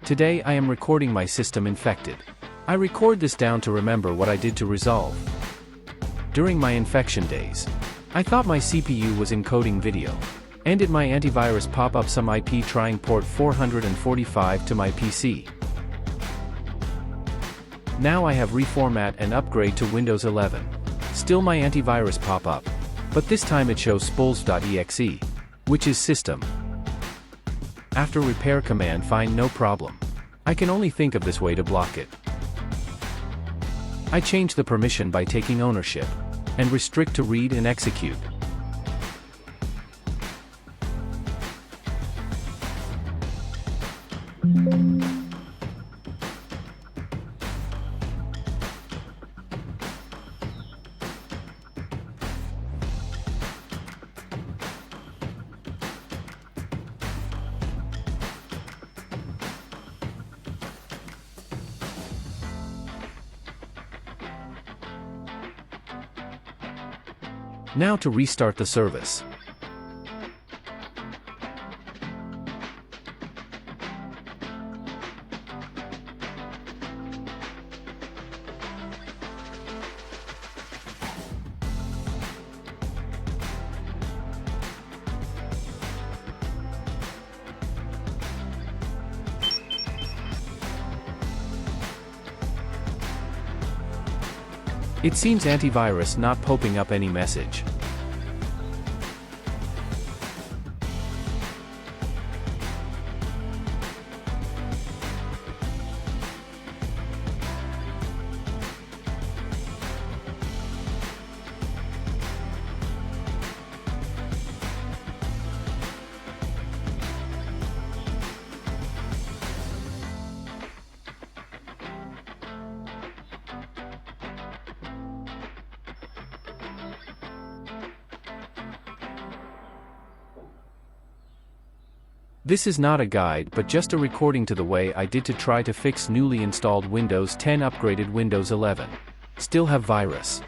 Today I am recording my system infected. I record this down to remember what I did to resolve. During my infection days, I thought my CPU was encoding video. And did my antivirus pop up some IP trying port 445 to my PC. Now I have reformat and upgrade to Windows 11. Still my antivirus pop up. But this time it shows spoolsv.exe, which is system. After repair command find no problem. I can only think of this way to block it. I change the permission by taking ownership, and restrict to read and execute. Now to restart the service. It seems antivirus not popping up any message. This is not a guide but just a recording to the way I did to try to fix newly installed Windows 10 upgraded Windows 11. Still have virus.